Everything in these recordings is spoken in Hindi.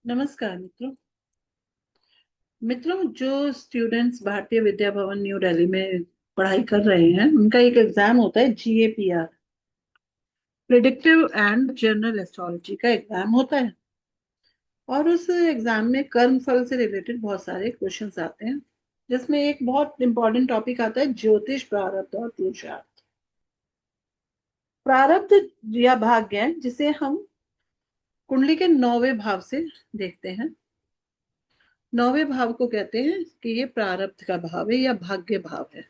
नमस्कार मित्रों। जो स्टूडेंट्स भारतीय विद्या भवन न्यू दिल्ली में पढ़ाई कर रहे हैं उनका एक एग्जाम होता है GAPR, predictive and general astrology का एग्जाम होता है। और उस एग्जाम में कर्मफल से रिलेटेड बहुत सारे क्वेश्चंस आते हैं, जिसमें एक बहुत इंपॉर्टेंट टॉपिक आता है ज्योतिष, प्रारब्ध और पुरुषार्थ। प्रारब्ध या भाग्य जिसे हम कुंडली के 9वें भाव से देखते हैं। 9वें भाव को कहते हैं कि ये प्रारब्ध का भाव है या भाग्य भाव है।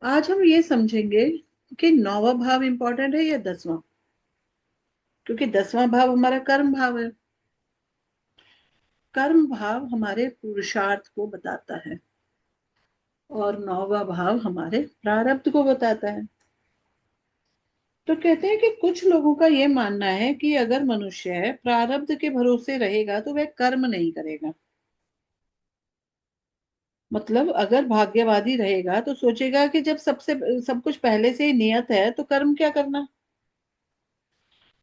आज हम ये समझेंगे कि 9वां भाव इंपॉर्टेंट है या 10वां, क्योंकि 10वां भाव हमारा कर्म भाव है। कर्म भाव हमारे पुरुषार्थ को बताता है और 9वां भाव हमारे प्रारब्ध को बताता है। तो कहते हैं कि कुछ लोगों का यह मानना है कि अगर मनुष्य प्रारब्ध के भरोसे रहेगा तो वह कर्म नहीं करेगा। मतलब अगर भाग्यवादी रहेगा तो सोचेगा कि जब सबसे सब कुछ पहले से ही नियत है तो कर्म क्या करना।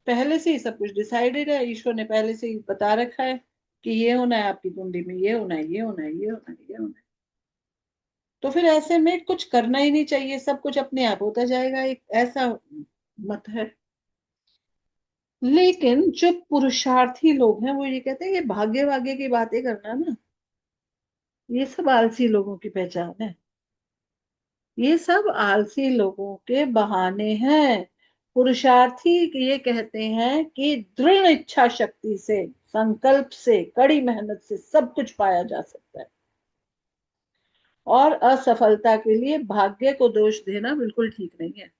पहले से ही सब कुछ डिसाइडेड है, ईश्वर ने पहले से ही बता रखा है कि ये होना है, आपकी कुंडली में ये होना है, ये होना है, ये होना है, ये होना है। तो फिर ऐसे में कुछ करना ही नहीं चाहिए, सब कुछ अपने आप होता जाएगा, एक ऐसा मत है। लेकिन जो पुरुषार्थी लोग हैं वो ये कहते हैं ये भाग्य भाग्य की बातें करना ना, ये सब आलसी लोगों की पहचान है। ये सब आलसी लोगों के बहाने हैं। पुरुषार्थी ये कहते हैं कि दृढ़ इच्छा शक्ति से, संकल्प से, कड़ी मेहनत से सब कुछ पाया जा सकता है और असफलता के लिए भाग्य को दोष देना बिल्कुल ठीक नहीं है।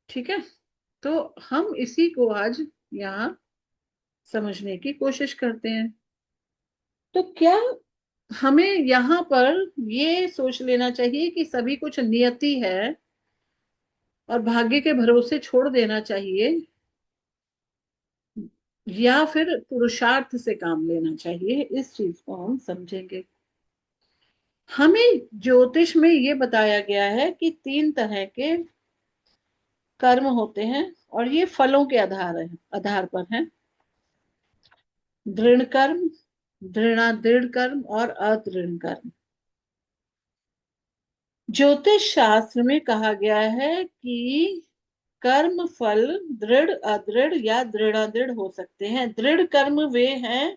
ठीक है, तो हम इसी को आज यहाँ समझने की कोशिश करते हैं। तो क्या हमें यहाँ पर ये सोच लेना चाहिए कि सभी कुछ नियति है और भाग्य के भरोसे छोड़ देना चाहिए, या फिर पुरुषार्थ से काम लेना चाहिए? इस चीज को हम समझेंगे। हमें ज्योतिष में ये बताया गया है कि 3 तरह के कर्म होते हैं और ये फलों के आधार पर हैं। दृढ़ कर्म, दृढ़ कर्म और अदृढ़ कर्म। ज्योतिष शास्त्र में कहा गया है कि कर्म फल दृढ़, अदृढ़ या दृढ़ादृढ़ हो सकते हैं। दृढ़ कर्म वे हैं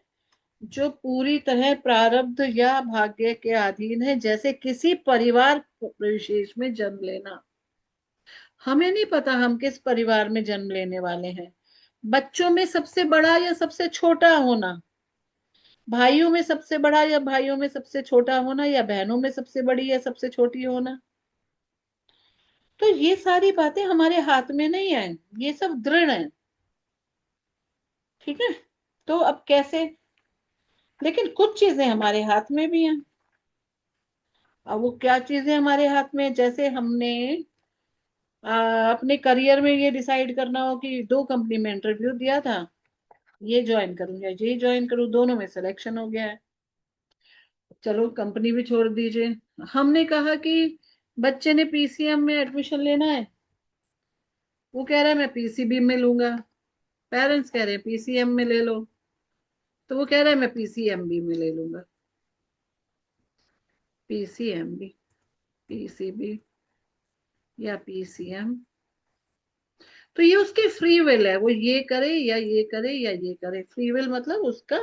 जो पूरी तरह प्रारब्ध या भाग्य के अधीन है, जैसे किसी परिवार विशेष में जन्म लेना। हमें नहीं पता हम किस परिवार में जन्म लेने वाले हैं। बच्चों में सबसे बड़ा या सबसे छोटा होना, भाइयों में सबसे बड़ा या भाइयों में सबसे छोटा होना, या बहनों में सबसे बड़ी या सबसे छोटी होना, तो ये सारी बातें हमारे हाथ में नहीं है। ये सब दृढ़ है। ठीक है, तो अब कैसे? लेकिन कुछ चीजें हमारे हाथ में भी हैं। अब वो क्या चीजें हमारे हाथ में? जैसे हमने अपने करियर में ये डिसाइड करना हो कि 2 कंपनी में इंटरव्यू दिया था, ये ज्वाइन करूं या ये ज्वाइन करूं, दोनों में सिलेक्शन हो गया है। चलो कंपनी भी छोड़ दीजिए। हमने कहा कि बच्चे ने PCM में एडमिशन लेना है, वो कह रहा है मैं PCB में लूंगा। पेरेंट्स कह रहे हैं PCM में ले लो, तो वो कह रहा है मैं PCMB में ले लूंगा। PCMB, PCB या PCM, तो ये उसकी फ्री विल है, वो ये करे या ये करे या ये करे। फ्री विल मतलब उसका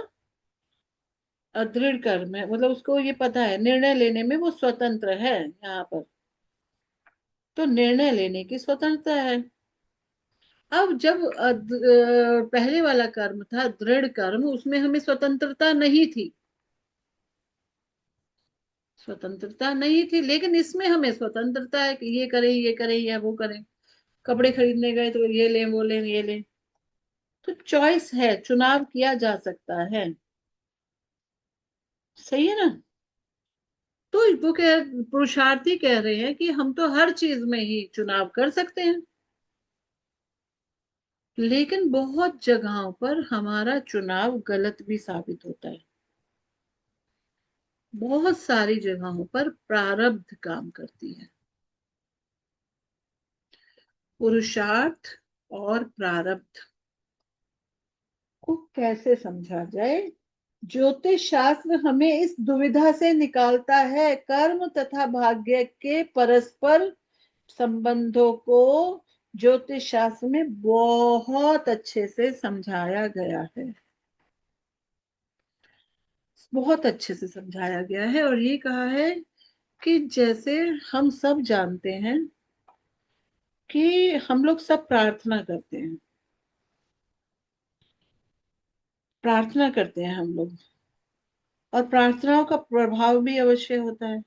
दृढ़ कर्म है, मतलब उसको ये पता है, निर्णय लेने में वो स्वतंत्र है यहाँ पर। तो निर्णय लेने की स्वतंत्रता है। अब जब पहले वाला कर्म था दृढ़ कर्म, उसमें हमें स्वतंत्रता नहीं थी। स्वतंत्रता नहीं थी, लेकिन इसमें हमें स्वतंत्रता है कि ये करें या वो करें। कपड़े खरीदने गए तो ये लें, वो लें, ये लें। तो चॉइस है, चुनाव किया जा सकता है। सही है ना? तो वो पुरुषार्थी कह रहे हैं कि हम तो हर चीज में ही चुनाव कर सकते हैं, लेकिन बहुत जगहों पर हमारा चुनाव गलत भी साबित होता है। बहुत सारी जगहों पर प्रारब्ध काम करती है। पुरुषार्थ और प्रारब्ध, को कैसे समझा जाए? ज्योतिष शास्त्र हमें इस दुविधा से निकालता है। कर्म तथा भाग्य के परस्पर संबंधों को ज्योतिष शास्त्र में बहुत अच्छे से समझाया गया है। बहुत अच्छे से समझाया गया है और ये कहा है कि जैसे हम सब जानते हैं कि हम लोग सब प्रार्थना करते हैं, प्रार्थना करते हैं हम लोग, और प्रार्थनाओं का प्रभाव भी अवश्य होता है।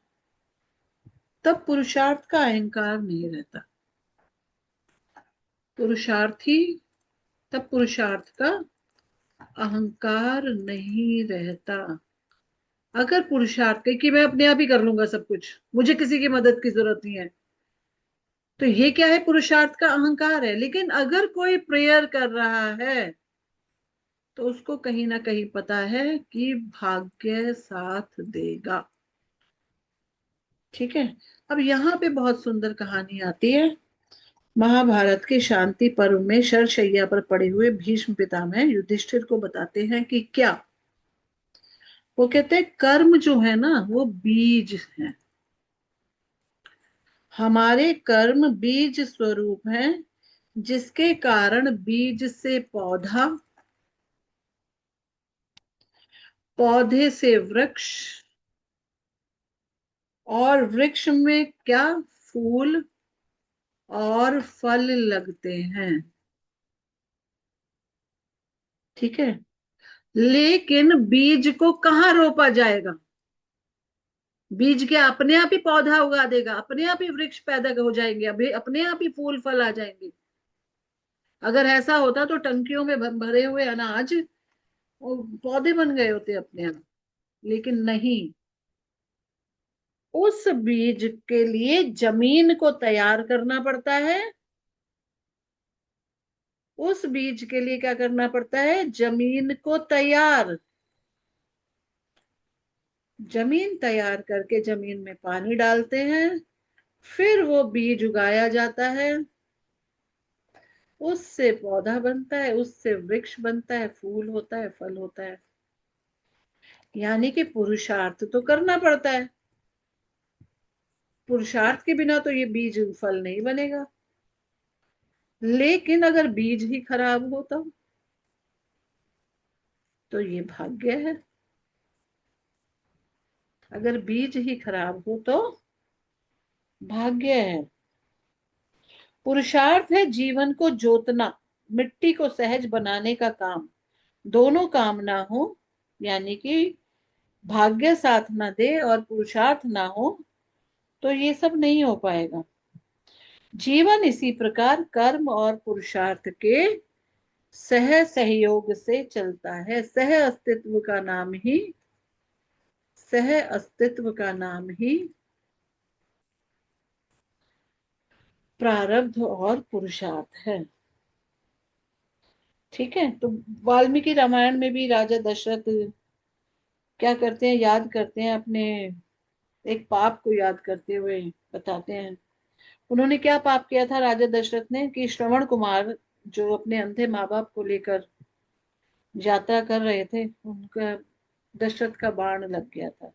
तब पुरुषार्थ का अहंकार नहीं रहता। पुरुषार्थी तब पुरुषार्थ का अहंकार नहीं रहता। अगर पुरुषार्थ के कि मैं अपने आप ही कर लूंगा सब कुछ, मुझे किसी की मदद की जरूरत नहीं है, तो ये क्या है? पुरुषार्थ का अहंकार है। लेकिन अगर कोई प्रेयर कर रहा है तो उसको कहीं ना कहीं पता है कि भाग्य साथ देगा। ठीक है। अब यहाँ पे बहुत सुंदर कहानी आती है। महाभारत के शांति पर्व में शरशैया पर पड़े हुए भीष्म पितामह युधिष्ठिर को बताते हैं कि क्या, वो कहते हैं कर्म जो है ना वो बीज है। हमारे कर्म बीज स्वरूप हैं, जिसके कारण बीज से पौधा, पौधे से वृक्ष, और वृक्ष में क्या, फूल और फल लगते हैं। ठीक है। लेकिन बीज को कहाँ रोपा जाएगा? बीज क्या अपने आप ही पौधा उगा देगा, अपने आप ही वृक्ष पैदा हो जाएंगे, अभी अपने आप ही फूल फल आ जाएंगे? अगर ऐसा होता तो टंकियों में भरे हुए अनाज वो पौधे बन गए होते अपने आप। लेकिन नहीं, उस बीज के लिए जमीन को तैयार करना पड़ता है। उस बीज के लिए क्या करना पड़ता है? जमीन को तैयार, जमीन तैयार करके जमीन में पानी डालते हैं, फिर वो बीज उगाया जाता है, उससे पौधा बनता है, उससे वृक्ष बनता है, फूल होता है, फल होता है। यानी कि पुरुषार्थ तो करना पड़ता है। पुरुषार्थ के बिना तो ये बीज फल नहीं बनेगा। लेकिन अगर बीज ही खराब हो तो ये भाग्य है। अगर बीज ही खराब हो तो भाग्य है। पुरुषार्थ है जीवन को जोतना, मिट्टी को सहज बनाने का काम। दोनों काम ना हो, यानी कि भाग्य साथ ना दे और पुरुषार्थ ना हो, तो ये सब नहीं हो पाएगा। जीवन इसी प्रकार कर्म और पुरुषार्थ के सह सहयोग से चलता है। सह अस्तित्व का नाम ही प्रारब्ध और पुरुषार्थ है। ठीक है। तो वाल्मीकि रामायण में भी राजा दशरथ क्या करते हैं? याद करते हैं अपने एक पाप को याद करते हुए बताते हैं। उन्होंने क्या पाप किया था राजा दशरथ ने कि श्रवण कुमार जो अपने अंधे माँ बाप को लेकर यात्रा कर रहे थे, उनका दशरथ का बाण लग गया था।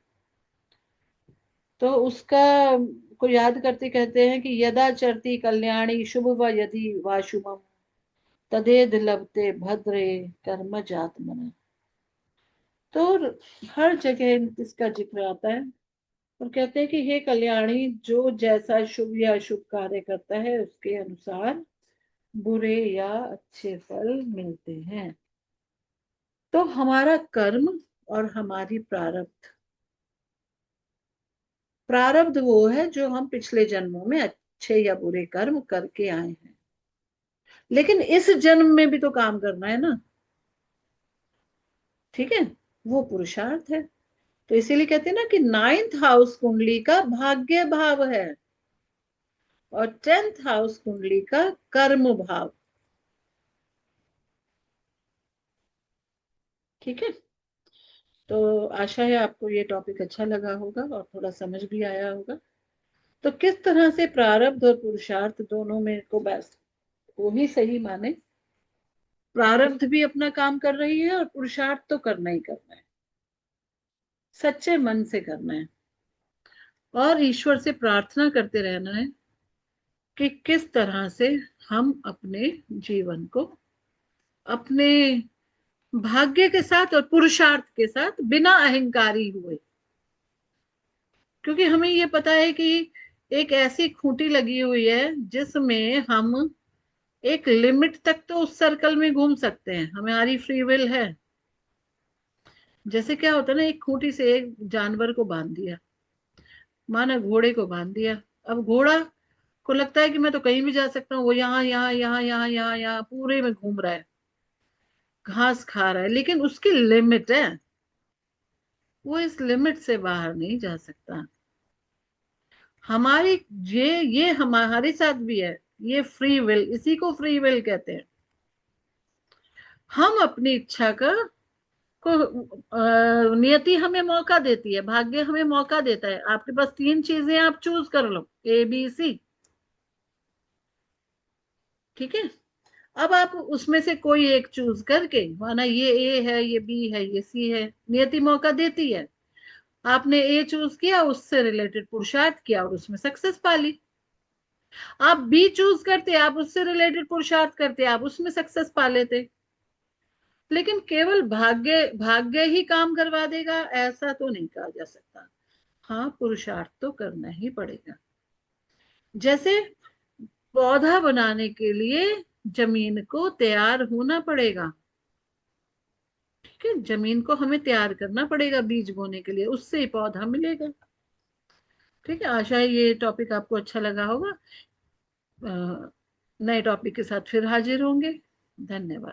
तो उसका को याद करते कहते हैं कि यदा चरती कल्याणी शुभ व यदि वा शुभम तदेद लभते भद्रे कर्म जात मना। तो हर जगह इसका जिक्र आता है और कहते हैं कि हे कल्याणी, जो जैसा शुभ या अशुभ कार्य करता है उसके अनुसार बुरे या अच्छे फल मिलते हैं। तो हमारा कर्म और हमारी प्रारब्ध, प्रारब्ध वो है जो हम पिछले जन्मों में अच्छे या बुरे कर्म करके आए हैं। लेकिन इस जन्म में भी तो काम करना है ना। ठीक है। वो पुरुषार्थ है। तो इसीलिए कहते हैं ना कि नाइन्थ हाउस कुंडली का भाग्य भाव है और टेंथ हाउस कुंडली का कर्म भाव। ठीक है। तो आशा है आपको ये टॉपिक अच्छा लगा होगा और थोड़ा समझ भी आया होगा। तो किस तरह से प्रारब्ध और पुरुषार्थ दोनों में को बस वो ही सही माने प्रारब्ध भी अपना काम कर रही है और पुरुषार्थ तो करना ही करना है, सच्चे मन से करना है और ईश्वर से प्रार्थना करते रहना है कि किस तरह से हम अपने जीवन को अपने भाग्य के साथ और पुरुषार्थ के साथ बिना अहंकारी हुए, क्योंकि हमें ये पता है कि एक ऐसी खूंटी लगी हुई है जिसमें हम एक लिमिट तक तो उस सर्कल में घूम सकते हैं, हमारी फ्री विल है। जैसे क्या होता है ना, एक खूंटी से एक जानवर को बांध दिया, माना घोड़े को बांध दिया। अब घोड़ा को लगता है कि मैं तो कहीं भी जा सकता हूँ, वो यहाँ यहाँ यहाँ यहाँ यहाँ यहाँ पूरे में घूम रहा है, घास खा रहा है, लेकिन उसकी लिमिट है, वो इस लिमिट से बाहर नहीं जा सकता। हमारी ये हमारे साथ भी है, ये फ्री विल, इसी को फ्री विल कहते हैं। हम अपनी इच्छा का को नियति हमें मौका देती है, भाग्य हमें मौका देता है, आपके पास तीन चीजें, आप चूज कर लो, ABC। ठीक है, अब आप उसमें से कोई एक चूज करके, माना ये A है, ये B है, ये C है, नियति मौका देती है, आपने A चूज किया, उससे रिलेटेड पुरुषार्थ किया और उसमें सक्सेस पा ली। आप B चूज करते, आप उससे रिलेटेड पुरुषार्थ करते, आप उसमें सक्सेस पा लेते। लेकिन केवल भाग्य भाग्य ही काम करवा देगा ऐसा तो नहीं कहा जा सकता। हाँ, पुरुषार्थ तो करना ही पड़ेगा। जैसे पौधा बनाने के लिए जमीन को तैयार होना पड़ेगा, ठीक है, जमीन को हमें तैयार करना पड़ेगा बीज बोने के लिए, उससे ही पौधा मिलेगा। ठीक है, आशा है ये टॉपिक आपको अच्छा लगा होगा। नए टॉपिक के साथ फिर हाजिर होंगे। धन्यवाद।